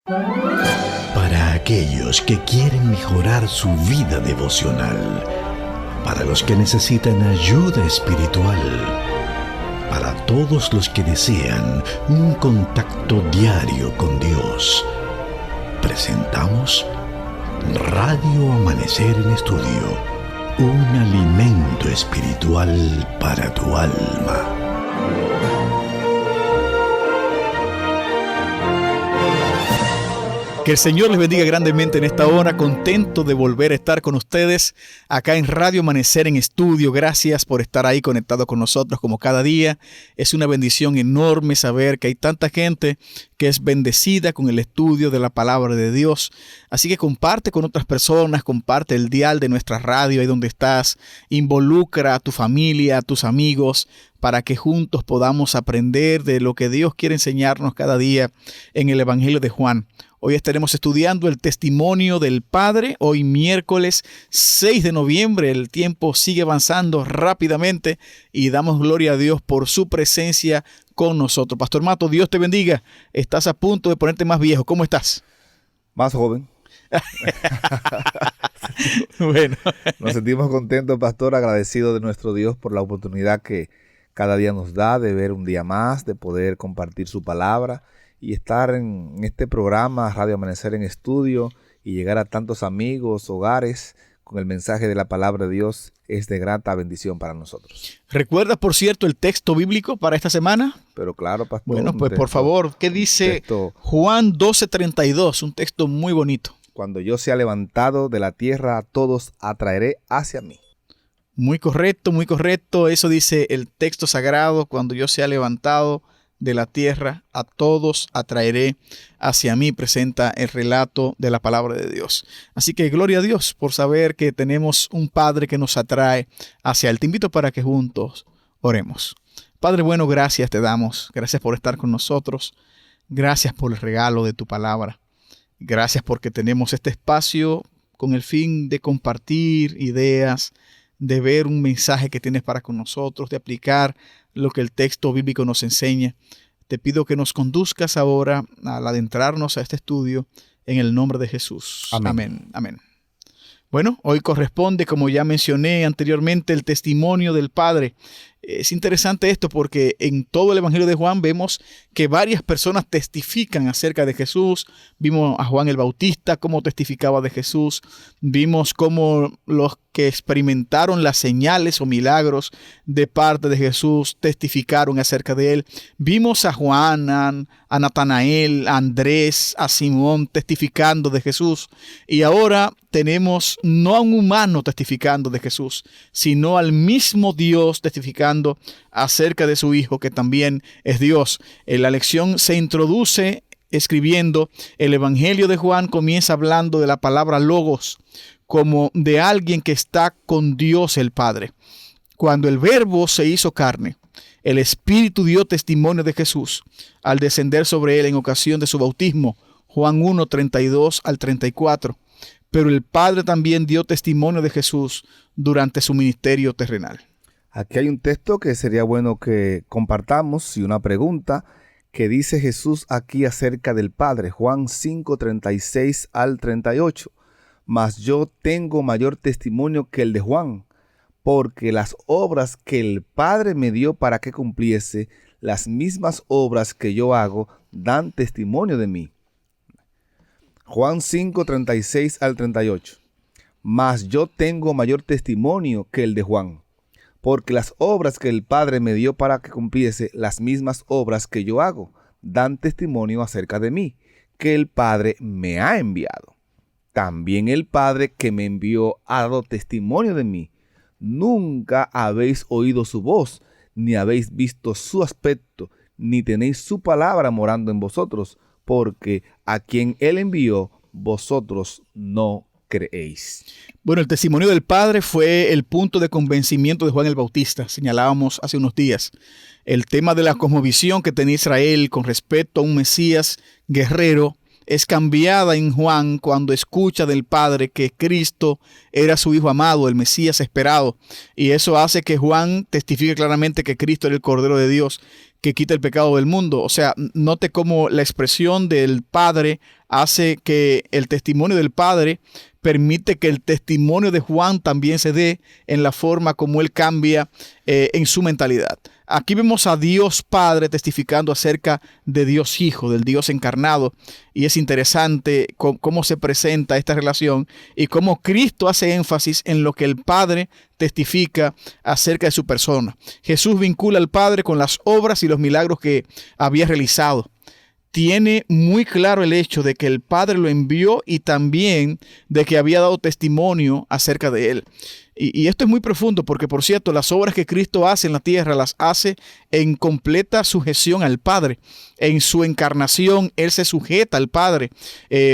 Para aquellos que quieren mejorar su vida devocional, para los que necesitan ayuda espiritual, para todos los que desean un contacto diario con Dios, presentamos Radio Amanecer en Estudio, un alimento espiritual para tu alma. Que el Señor les bendiga grandemente en esta hora, contento de volver a estar con ustedes acá en Radio Amanecer en Estudio. Gracias por estar ahí conectado con nosotros como cada día. Es una bendición enorme saber que hay tanta gente que es bendecida con el estudio de la palabra de Dios. Así que comparte con otras personas, comparte el dial de nuestra radio ahí donde estás, involucra a tu familia, a tus amigos, para que juntos podamos aprender de lo que Dios quiere enseñarnos cada día en el Evangelio de Juan. Hoy estaremos estudiando el testimonio del Padre, hoy miércoles 6 de noviembre. El tiempo sigue avanzando rápidamente y damos gloria a Dios por su presencia con nosotros. Pastor Mato, Dios te bendiga. Estás a punto de ponerte más viejo. ¿Cómo estás? Más joven. Bueno. Nos sentimos contentos, pastor, agradecidos de nuestro Dios por la oportunidad que cada día nos da de ver un día más, de poder compartir su palabra y estar en este programa Radio Amanecer en Estudio y llegar a tantos amigos, hogares, con el mensaje de la palabra de Dios es de grata bendición para nosotros. ¿Recuerdas, por cierto, el texto bíblico para esta semana? Pero claro, pastor. Bueno, pues por favor, ¿qué dice Juan 12:32? Un texto muy bonito. Cuando yo sea levantado de la tierra, a todos atraeré hacia mí. Muy correcto, muy correcto. Eso dice el texto sagrado. Cuando yo sea levantado de la tierra, a todos atraeré hacia mí, presenta el relato de la palabra de Dios. Así que gloria a Dios por saber que tenemos un Padre que nos atrae hacia Él. Te invito para que juntos oremos. Padre bueno, gracias te damos. Gracias por estar con nosotros. Gracias por el regalo de tu palabra. Gracias porque tenemos este espacio con el fin de compartir ideas, de ver un mensaje que tienes para con nosotros, de aplicar lo que el texto bíblico nos enseña. Te pido que nos conduzcas ahora al adentrarnos a este estudio en el nombre de Jesús. Amén. Amén. Bueno, hoy corresponde, como ya mencioné anteriormente, el testimonio del Padre. Es interesante esto porque en todo el Evangelio de Juan vemos que varias personas testifican acerca de Jesús. Vimos a Juan el Bautista, cómo testificaba de Jesús. Vimos cómo los que experimentaron las señales o milagros de parte de Jesús testificaron acerca de él. Vimos a Juan, a Natanael, a Andrés, a Simón testificando de Jesús. Y ahora tenemos no a un humano testificando de Jesús, sino al mismo Dios testificando acerca de su Hijo, que también es Dios. En la lección se introduce escribiendo, el Evangelio de Juan comienza hablando de la palabra logos, como de alguien que está con Dios el Padre. Cuando el Verbo se hizo carne, el Espíritu dio testimonio de Jesús al descender sobre él en ocasión de su bautismo, Juan 1:32 al 34. Pero el Padre también dio testimonio de Jesús durante su ministerio terrenal. Aquí hay un texto que sería bueno que compartamos y una pregunta que dice Jesús aquí acerca del Padre, Juan 5:36 al 38. Mas yo tengo mayor testimonio que el de Juan, porque las obras que el Padre me dio para que cumpliese, las mismas obras que yo hago, dan testimonio de mí. Juan 5:36 al 38. Mas yo tengo mayor testimonio que el de Juan, porque las obras que el Padre me dio para que cumpliese, las mismas obras que yo hago, dan testimonio acerca de mí, que el Padre me ha enviado. También el Padre que me envió ha dado testimonio de mí. Nunca habéis oído su voz, ni habéis visto su aspecto, ni tenéis su palabra morando en vosotros, porque a quien él envió, vosotros no creéis. Bueno, el testimonio del Padre fue el punto de convencimiento de Juan el Bautista, señalábamos hace unos días. El tema de la cosmovisión que tenía Israel con respecto a un Mesías guerrero es cambiada en Juan cuando escucha del Padre que Cristo era su Hijo amado, el Mesías esperado. Y eso hace que Juan testifique claramente que Cristo era el Cordero de Dios que quita el pecado del mundo. O sea, note cómo la expresión del Padre hace que el testimonio del Padre permite que el testimonio de Juan también se dé en la forma como él cambia en su mentalidad. Aquí vemos a Dios Padre testificando acerca de Dios Hijo, del Dios encarnado, y es interesante cómo se presenta esta relación y cómo Cristo hace énfasis en lo que el Padre testifica acerca de su persona. Jesús vincula al Padre con las obras y los milagros que había realizado. Tiene muy claro el hecho de que el Padre lo envió y también de que había dado testimonio acerca de él. Y esto es muy profundo porque, por cierto, las obras que Cristo hace en la tierra las hace en completa sujeción al Padre. En su encarnación, Él se sujeta al Padre.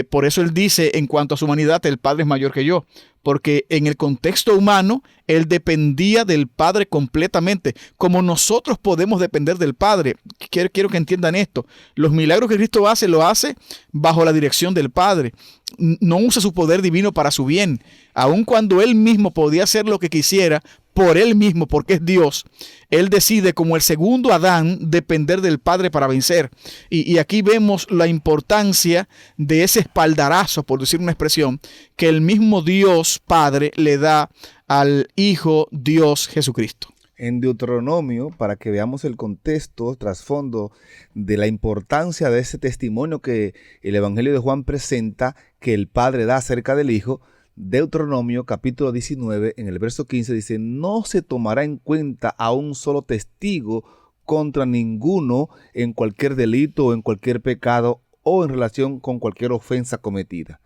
Por eso Él dice, en cuanto a su humanidad, el Padre es mayor que yo. Porque en el contexto humano, Él dependía del Padre completamente, como nosotros podemos depender del Padre. Quiero que entiendan esto. Los milagros que Cristo hace, lo hace bajo la dirección del Padre. No usa su poder divino para su bien. Aun cuando Él mismo podía hacer lo que quisiera, por Él mismo, porque es Dios, Él decide, como el segundo Adán, depender del Padre para vencer. Y aquí vemos la importancia de ese espaldarazo, por decir una expresión, que el mismo Dios Padre le da al Hijo Dios Jesucristo. En Deuteronomio, para que veamos el contexto, trasfondo de la importancia de ese testimonio que el Evangelio de Juan presenta, que el Padre da acerca del Hijo, Deuteronomio capítulo 19, en el verso 15 dice: no se tomará en cuenta a un solo testigo contra ninguno en cualquier delito o en cualquier pecado o en relación con cualquier ofensa cometida.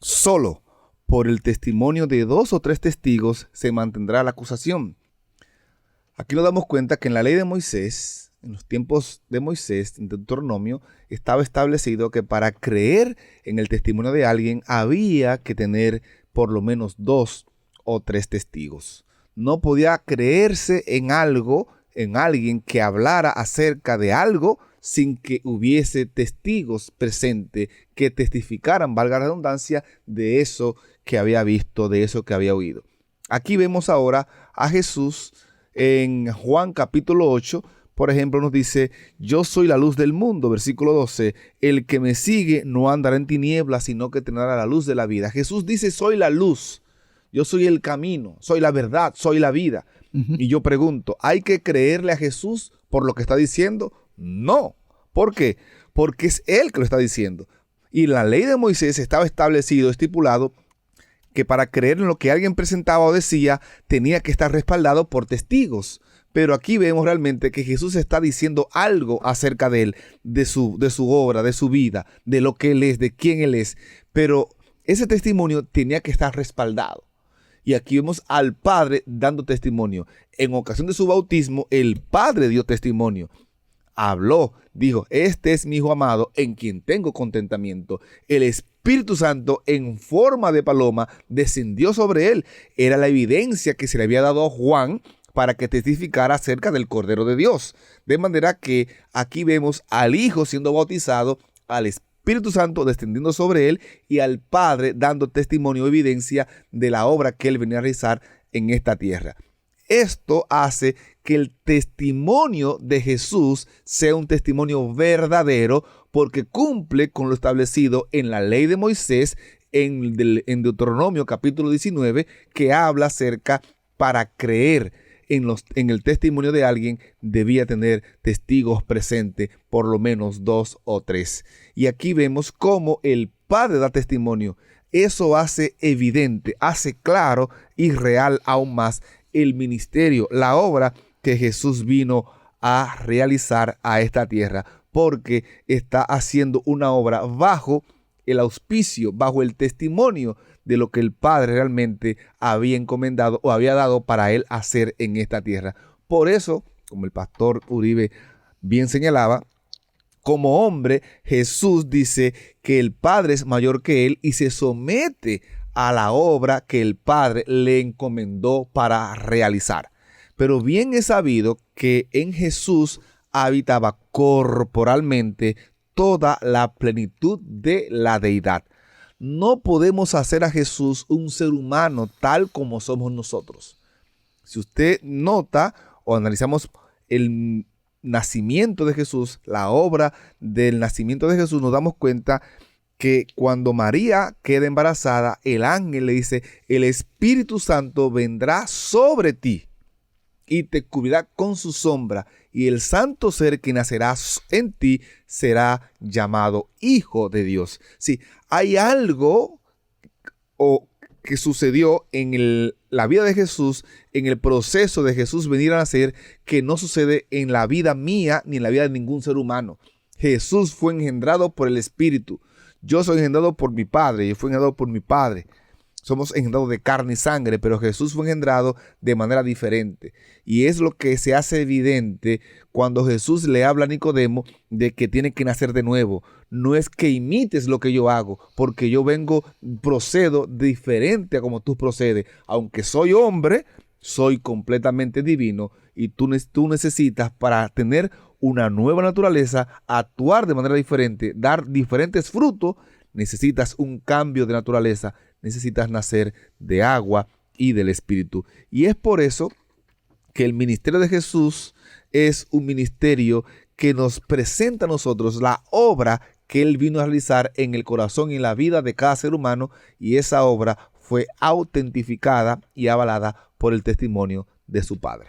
Solo por el testimonio de 2 o 3 testigos se mantendrá la acusación. Aquí nos damos cuenta que en la ley de Moisés, en los tiempos de Moisés, en Deuteronomio, estaba establecido que para creer en el testimonio de alguien había que tener por lo menos 2 o 3 testigos. No podía creerse en algo, en alguien que hablara acerca de algo sin que hubiese testigos presentes que testificaran, valga la redundancia, de eso que había visto, de eso que había oído. Aquí vemos ahora a Jesús en Juan capítulo 8, por ejemplo, nos dice: yo soy la luz del mundo, versículo 12, el que me sigue no andará en tinieblas, sino que tendrá la luz de la vida. Jesús dice: soy la luz, yo soy el camino, soy la verdad, soy la vida. Y yo pregunto, ¿hay que creerle a Jesús por lo que está diciendo? No. ¿Por qué? Porque es Él que lo está diciendo. Y en la ley de Moisés estaba establecido, estipulado, que para creer en lo que alguien presentaba o decía, tenía que estar respaldado por testigos. Pero aquí vemos realmente que Jesús está diciendo algo acerca de Él, de su obra, de su vida, de lo que Él es, de quién Él es. Pero ese testimonio tenía que estar respaldado. Y aquí vemos al Padre dando testimonio. En ocasión de su bautismo, el Padre dio testimonio. Habló, dijo: este es mi Hijo amado, en quien tengo contentamiento. El Espíritu Santo, en forma de paloma, descendió sobre él. Era la evidencia que se le había dado a Juan para que testificara acerca del Cordero de Dios. De manera que aquí vemos al Hijo siendo bautizado, al Espíritu Santo descendiendo sobre él y al Padre dando testimonio, evidencia de la obra que él venía a realizar en esta tierra. Esto hace que el testimonio de Jesús sea un testimonio verdadero, porque cumple con lo establecido en la ley de Moisés, en Deuteronomio capítulo 19, que habla acerca, para creer en el testimonio de alguien, debía tener testigos presentes, por lo menos 2 o 3. Y aquí vemos cómo el Padre da testimonio. Eso hace evidente, hace claro y real aún más el ministerio, la obra que Jesús vino a realizar a esta tierra, porque está haciendo una obra bajo el auspicio, bajo el testimonio de lo que el Padre realmente había encomendado o había dado para él hacer en esta tierra. Por eso, como el pastor Uribe bien señalaba, como hombre, Jesús dice que el Padre es mayor que él y se somete a la obra que el Padre le encomendó para realizar. Pero bien es sabido que en Jesús habitaba corporalmente toda la plenitud de la deidad. No podemos hacer a Jesús un ser humano tal como somos nosotros. Si usted nota o analizamos el nacimiento de Jesús, la obra del nacimiento de Jesús, nos damos cuenta que cuando María queda embarazada, el ángel le dice: el Espíritu Santo vendrá sobre ti y te cubrirá con su sombra, y el santo ser que nacerá en ti será llamado Hijo de Dios. Sí, hay algo que sucedió en la vida de Jesús, en el proceso de Jesús venir a nacer, que no sucede en la vida mía ni en la vida de ningún ser humano. Jesús fue engendrado por el Espíritu. Yo soy engendrado por mi Padre, yo fui engendrado por mi Padre. Somos engendrados de carne y sangre, pero Jesús fue engendrado de manera diferente. Y es lo que se hace evidente cuando Jesús le habla a Nicodemo de que tiene que nacer de nuevo. No es que imites lo que yo hago, porque yo procedo diferente a como tú procedes. Aunque soy hombre, soy completamente divino, y tú necesitas, para tener una nueva naturaleza, actuar de manera diferente, dar diferentes frutos, necesitas un cambio de naturaleza. Necesitas nacer de agua y del Espíritu. Y es por eso que el ministerio de Jesús es un ministerio que nos presenta a nosotros la obra que Él vino a realizar en el corazón y en la vida de cada ser humano, y esa obra fue autentificada y avalada por el testimonio de su Padre.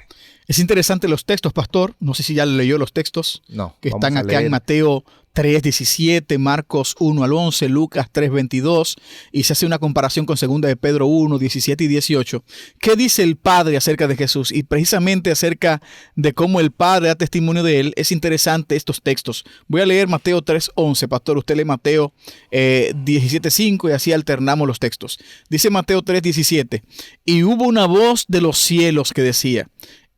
Es interesante los textos, pastor. No sé si ya leyó los textos. No, que están acá en Mateo 3:17, Marcos 1-11, Lucas 3:22, y se hace una comparación con 2 de Pedro 1:17 y 18. ¿Qué dice el Padre acerca de Jesús? Y precisamente acerca de cómo el Padre da testimonio de Él, es interesante estos textos. Voy a leer Mateo 3:11, pastor. Usted lee Mateo 17:5 y así alternamos los textos. Dice Mateo 3:17, y hubo una voz de los cielos que decía: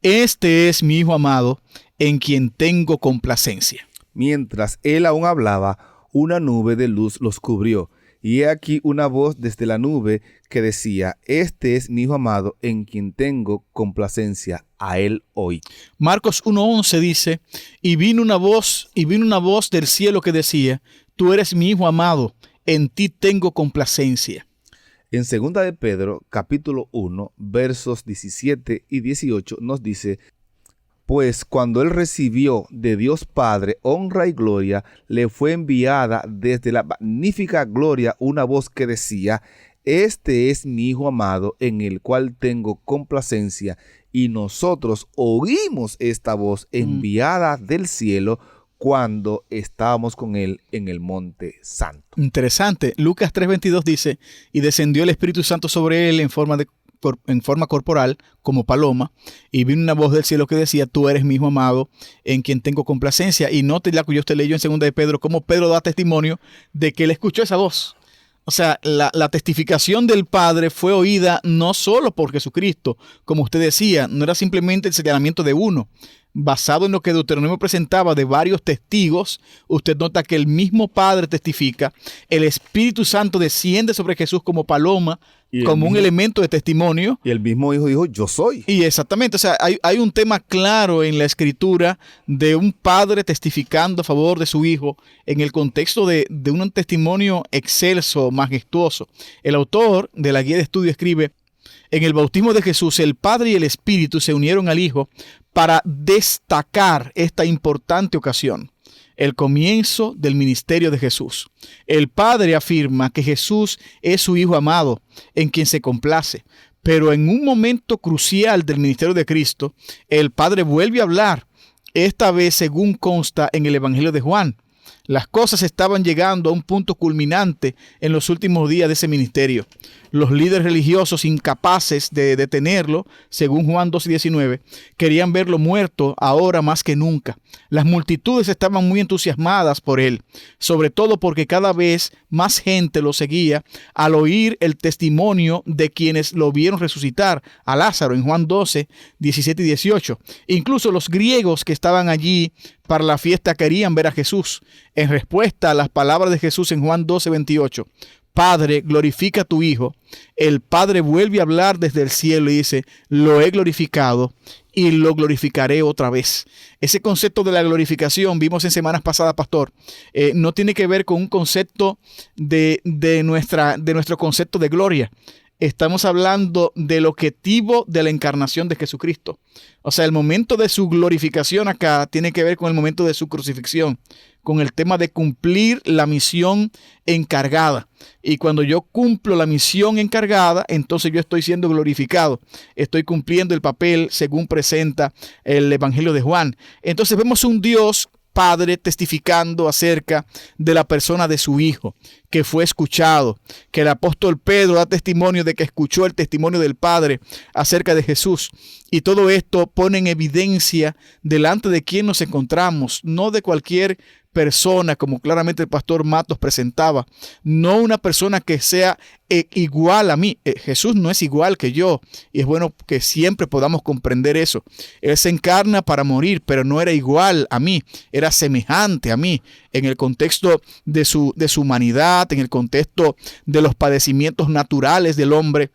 este es mi Hijo amado, en quien tengo complacencia. Mientras él aún hablaba, una nube de luz los cubrió, y he aquí una voz desde la nube que decía: este es mi Hijo amado, en quien tengo complacencia, a él oí. Marcos 1:11 dice: y vino una voz del cielo que decía: tú eres mi Hijo amado, en ti tengo complacencia. En 2 de Pedro, capítulo 1, versos 17 y 18, nos dice: pues cuando él recibió de Dios Padre honra y gloria, le fue enviada desde la magnífica gloria una voz que decía: este es mi Hijo amado, en el cual tengo complacencia. Y nosotros oímos esta voz enviada del cielo cuando estábamos con él en el monte santo. Interesante. Lucas 3:22 dice: y descendió el Espíritu Santo sobre él en forma corporal, como paloma, y vino una voz del cielo que decía: tú eres mi Hijo amado, en quien tengo complacencia. Y note la que usted leyó en 2 de Pedro, cómo Pedro da testimonio de que él escuchó esa voz. O sea, la testificación del Padre fue oída no solo por Jesucristo, como usted decía, no era simplemente el señalamiento de uno. Basado en lo que Deuteronomio presentaba de varios testigos, usted nota que el mismo Padre testifica, el Espíritu Santo desciende sobre Jesús como paloma, como un elemento de testimonio. Y el mismo Hijo dijo: yo soy. Y exactamente, o sea, hay un tema claro en la Escritura de un padre testificando a favor de su hijo en el contexto de un testimonio excelso, majestuoso. El autor de la guía de estudio escribe: en el bautismo de Jesús, el Padre y el Espíritu se unieron al Hijo para destacar esta importante ocasión, el comienzo del ministerio de Jesús. El Padre afirma que Jesús es su Hijo amado, en quien se complace. Pero en un momento crucial del ministerio de Cristo, el Padre vuelve a hablar, esta vez según consta en el Evangelio de Juan. Las cosas estaban llegando a un punto culminante en los últimos días de ese ministerio. Los líderes religiosos, incapaces de detenerlo, según Juan 12:19, querían verlo muerto ahora más que nunca. Las multitudes estaban muy entusiasmadas por él, sobre todo porque cada vez más gente lo seguía al oír el testimonio de quienes lo vieron resucitar a Lázaro en Juan 12:17 y 18. Incluso los griegos que estaban allí para la fiesta querían ver a Jesús. En respuesta a las palabras de Jesús en Juan 12:28, Padre, glorifica a tu Hijo. El Padre vuelve a hablar desde el cielo y dice: lo he glorificado y lo glorificaré otra vez. Ese concepto de la glorificación, vimos en semanas pasadas, pastor, no tiene que ver con un concepto de nuestro concepto de gloria. Estamos hablando del objetivo de la encarnación de Jesucristo. O sea, el momento de su glorificación acá tiene que ver con el momento de su crucifixión, con el tema de cumplir la misión encargada. Y cuando yo cumplo la misión encargada, entonces yo estoy siendo glorificado. Estoy cumpliendo el papel según presenta el Evangelio de Juan. Entonces vemos un Dios Padre testificando acerca de la persona de su Hijo, que fue escuchado, que el apóstol Pedro da testimonio de que escuchó el testimonio del Padre acerca de Jesús. Y todo esto pone en evidencia delante de quién nos encontramos, no de cualquier persona, como claramente el pastor Matos presentaba, no una persona que sea igual a mí. Jesús no es igual que yo, y es bueno que siempre podamos comprender eso. Él se encarna para morir, pero no era igual a mí, era semejante a mí en el contexto de su humanidad, en el contexto de los padecimientos naturales del hombre,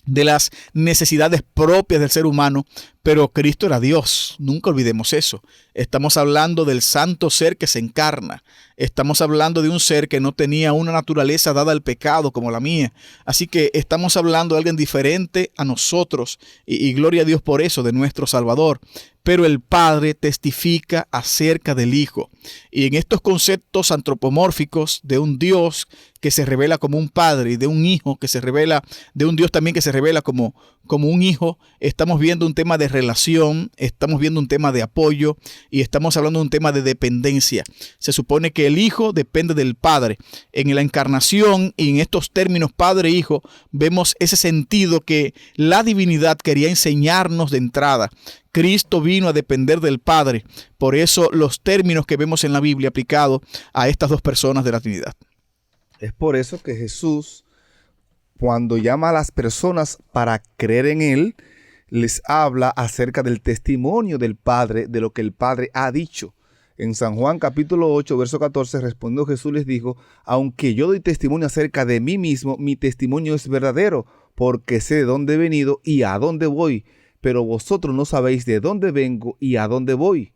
de las necesidades propias del ser humano, pero Cristo era Dios. Nunca olvidemos eso. Estamos hablando del santo ser que se encarna. Estamos hablando de un ser que no tenía una naturaleza dada al pecado como la mía. Así que estamos hablando de alguien diferente a nosotros y gloria a Dios por eso, de nuestro Salvador. Pero el Padre testifica acerca del Hijo. Y en estos conceptos antropomórficos de un Dios que se revela como un Padre y de un Hijo que se revela, de un Dios también que se revela como un Hijo, estamos viendo un tema de relación, estamos viendo un tema de apoyo y estamos hablando de un tema de dependencia. Se supone que el Hijo depende del Padre. En la encarnación y en estos términos Padre e Hijo vemos ese sentido que la divinidad quería enseñarnos de entrada. Cristo vino a depender del Padre. Por eso los términos que vemos en la Biblia aplicados a estas dos personas de la Trinidad. Es por eso que Jesús, cuando llama a las personas para creer en Él, les habla acerca del testimonio del Padre, de lo que el Padre ha dicho. En San Juan capítulo 8, verso 14, respondió Jesús, les dijo: aunque yo doy testimonio acerca de mí mismo, mi testimonio es verdadero, porque sé de dónde he venido y a dónde voy. Pero vosotros no sabéis de dónde vengo y a dónde voy.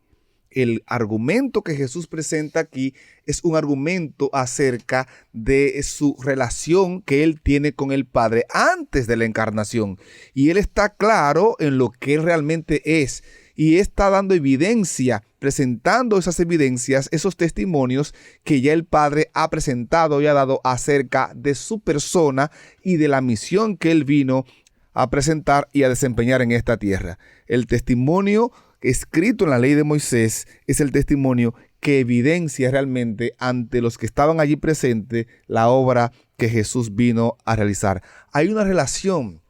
El argumento que Jesús presenta aquí es un argumento acerca de su relación que él tiene con el Padre antes de la encarnación. Y él está claro en lo que él realmente es. Y está dando evidencia, presentando esas evidencias, esos testimonios que ya el Padre ha presentado y ha dado acerca de su persona y de la misión que él vino a presentar y a desempeñar en esta tierra. El testimonio escrito en la ley de Moisés es el testimonio que evidencia realmente ante los que estaban allí presentes la obra que Jesús vino a realizar. Hay una relación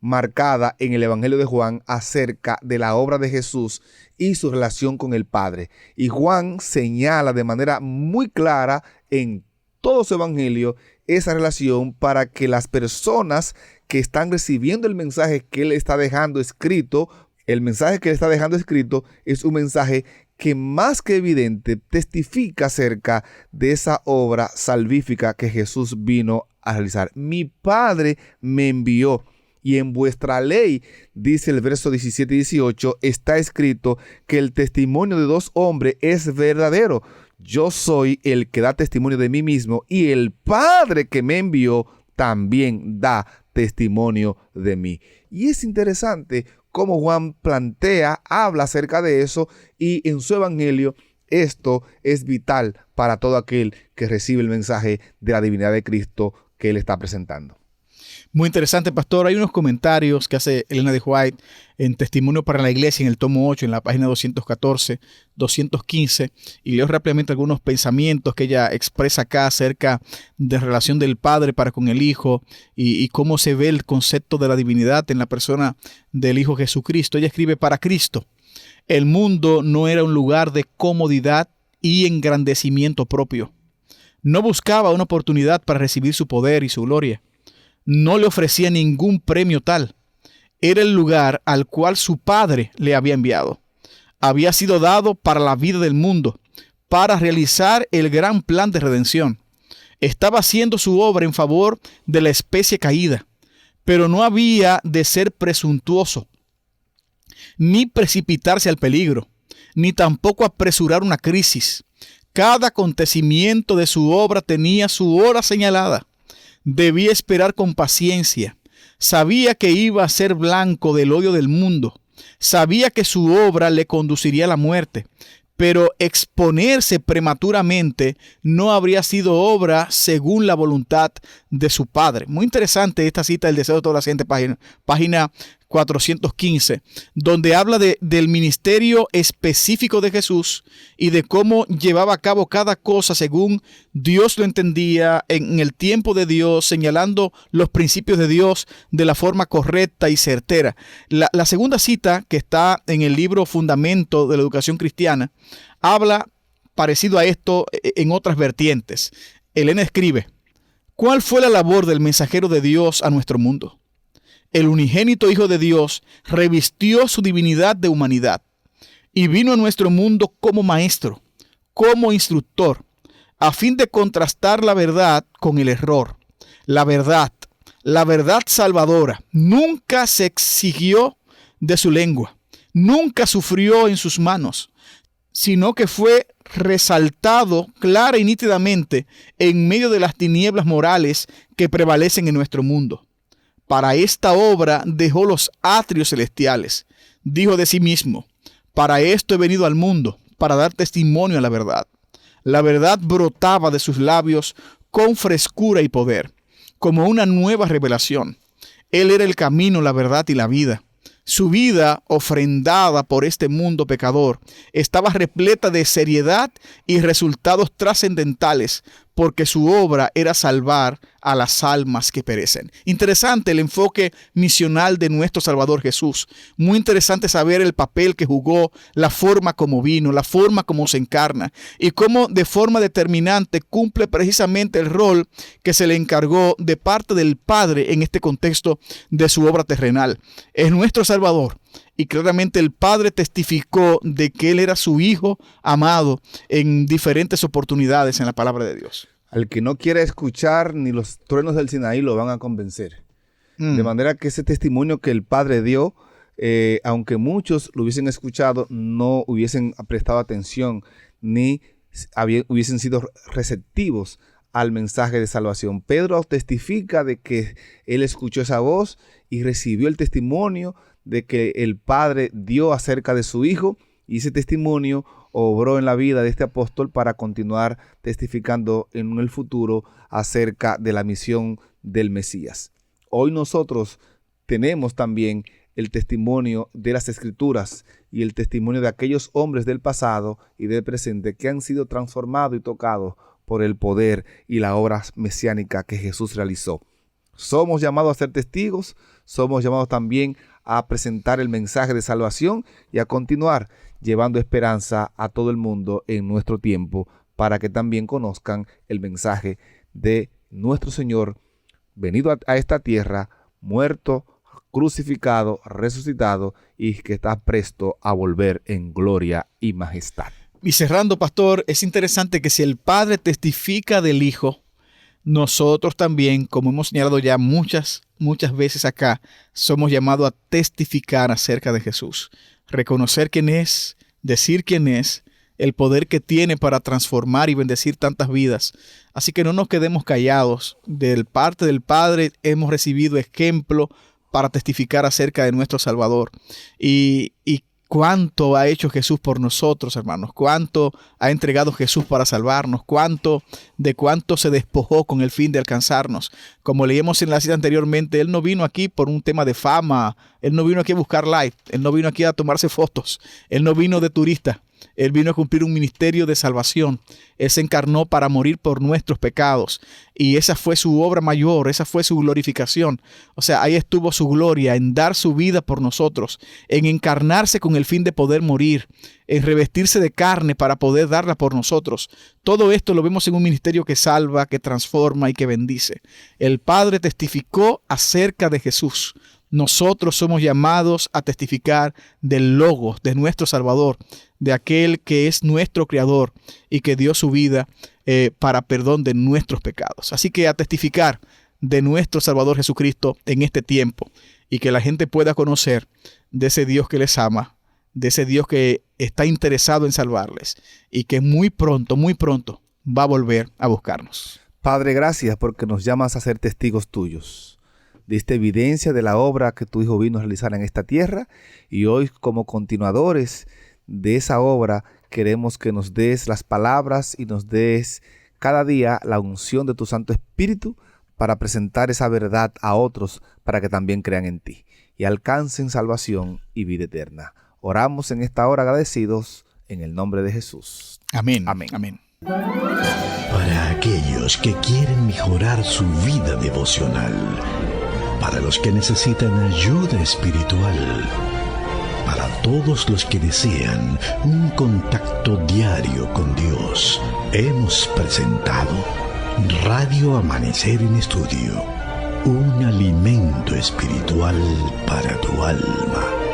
marcada en el Evangelio de Juan acerca de la obra de Jesús y su relación con el Padre. Y Juan señala de manera muy clara en todo su Evangelio esa relación para que las personas que están recibiendo el mensaje que él está dejando escrito, el mensaje que él está dejando escrito es un mensaje que más que evidente testifica acerca de esa obra salvífica que Jesús vino a realizar. Mi Padre me envió. Y en vuestra ley, dice el verso 17 y 18, está escrito que el testimonio de dos hombres es verdadero. Yo soy el que da testimonio de mí mismo y el Padre que me envió también da testimonio de mí. Y es interesante cómo Juan habla acerca de eso, y en su evangelio esto es vital para todo aquel que recibe el mensaje de la divinidad de Cristo que él está presentando. Muy interesante, pastor. Hay unos comentarios que hace Elena de White en Testimonio para la Iglesia en el tomo 8, en la página 214, 215, y leo rápidamente algunos pensamientos que ella expresa acá acerca de la relación del Padre para con el Hijo y cómo se ve el concepto de la divinidad en la persona del Hijo Jesucristo. Ella escribe: para Cristo, el mundo no era un lugar de comodidad y engrandecimiento propio. No buscaba una oportunidad para recibir su poder y su gloria. No le ofrecía ningún premio tal. Era el lugar al cual su Padre le había enviado. Había sido dado para la vida del mundo, para realizar el gran plan de redención. Estaba haciendo su obra en favor de la especie caída, pero no había de ser presuntuoso. ni precipitarse al peligro, ni tampoco apresurar una crisis. Cada acontecimiento de su obra tenía su hora señalada. Debía esperar con paciencia. Sabía que iba a ser blanco del odio del mundo. Sabía que su obra le conduciría a la muerte. Pero exponerse prematuramente no habría sido obra según la voluntad de su Padre. Muy interesante esta cita del deseo de toda la siguiente página 415, donde habla del ministerio específico de Jesús y de cómo llevaba a cabo cada cosa según Dios lo entendía en el tiempo de Dios, señalando los principios de Dios de la forma correcta y certera. La segunda cita, que está en el libro Fundamento de la Educación Cristiana, habla parecido a esto en otras vertientes. Elena escribe: ¿cuál fue la labor del mensajero de Dios a nuestro mundo? El unigénito Hijo de Dios revistió su divinidad de humanidad y vino a nuestro mundo como maestro, como instructor, a fin de contrastar la verdad con el error. La verdad salvadora, nunca se exigió de su lengua, nunca sufrió en sus manos, sino que fue resaltado clara y nítidamente en medio de las tinieblas morales que prevalecen en nuestro mundo. Para esta obra dejó los atrios celestiales. Dijo de sí mismo: para esto he venido al mundo, para dar testimonio a la verdad. La verdad brotaba de sus labios con frescura y poder, como una nueva revelación. Él era el camino, la verdad y la vida. Su vida, ofrendada por este mundo pecador, estaba repleta de seriedad y resultados trascendentales, porque su obra era salvar a las almas que perecen. Interesante el enfoque misional de nuestro Salvador Jesús. Muy interesante saber el papel que jugó, la forma como vino, la forma como se encarna y cómo de forma determinante cumple precisamente el rol que se le encargó de parte del Padre en este contexto de su obra terrenal. Es nuestro Salvador. Y claramente el Padre testificó de que Él era su Hijo amado en diferentes oportunidades en la palabra de Dios. Al que no quiera escuchar ni los truenos del Sinaí lo van a convencer. De manera que ese testimonio que el Padre dio, aunque muchos lo hubiesen escuchado, no hubiesen prestado atención ni hubiesen sido receptivos al mensaje de salvación. Pedro testifica de que él escuchó esa voz y recibió el testimonio de que el Padre dio acerca de su Hijo, y ese testimonio obró en la vida de este apóstol para continuar testificando en el futuro acerca de la misión del Mesías. Hoy nosotros tenemos también el testimonio de las Escrituras y el testimonio de aquellos hombres del pasado y del presente que han sido transformados y tocados por el poder y la obra mesiánica que Jesús realizó. Somos llamados a ser testigos, somos llamados también a presentar el mensaje de salvación y a continuar llevando esperanza a todo el mundo en nuestro tiempo para que también conozcan el mensaje de nuestro Señor, venido a esta tierra, muerto, crucificado, resucitado y que está presto a volver en gloria y majestad. Y cerrando, pastor, es interesante que si el Padre testifica del Hijo, nosotros también, como hemos señalado ya muchas veces acá, somos llamados a testificar acerca de Jesús. Reconocer quién es, decir quién es, el poder que tiene para transformar y bendecir tantas vidas. Así que no nos quedemos callados. De parte del Padre hemos recibido ejemplo para testificar acerca de nuestro Salvador. Y cuánto ha hecho Jesús por nosotros, hermanos, cuánto ha entregado Jesús para salvarnos, de cuánto se despojó con el fin de alcanzarnos. Como leímos en la cita anteriormente, Él no vino aquí por un tema de fama, Él no vino aquí a buscar like, Él no vino aquí a tomarse fotos, Él no vino de turista. Él vino a cumplir un ministerio de salvación. Él se encarnó para morir por nuestros pecados. Y esa fue su obra mayor, esa fue su glorificación. O sea, ahí estuvo su gloria, en dar su vida por nosotros, en encarnarse con el fin de poder morir, en revestirse de carne para poder darla por nosotros. Todo esto lo vemos en un ministerio que salva, que transforma y que bendice. El Padre testificó acerca de Jesús. Nosotros somos llamados a testificar del Logos, de nuestro Salvador, de aquel que es nuestro Creador y que dio su vida para perdón de nuestros pecados. Así que a testificar de nuestro Salvador Jesucristo en este tiempo y que la gente pueda conocer de ese Dios que les ama, de ese Dios que está interesado en salvarles y que muy pronto va a volver a buscarnos. Padre, gracias porque nos llamas a ser testigos tuyos. Diste evidencia de la obra que tu Hijo vino a realizar en esta tierra y hoy, como continuadores de esa obra, queremos que nos des las palabras y nos des cada día la unción de tu Santo Espíritu para presentar esa verdad a otros para que también crean en ti y alcancen salvación y vida eterna. Oramos en esta hora agradecidos en el nombre de Jesús. Amén. Amén. Amén. Para aquellos que quieren mejorar su vida devocional, para los que necesitan ayuda espiritual, para todos los que desean un contacto diario con Dios, hemos presentado Radio Amanecer en Estudio, un alimento espiritual para tu alma.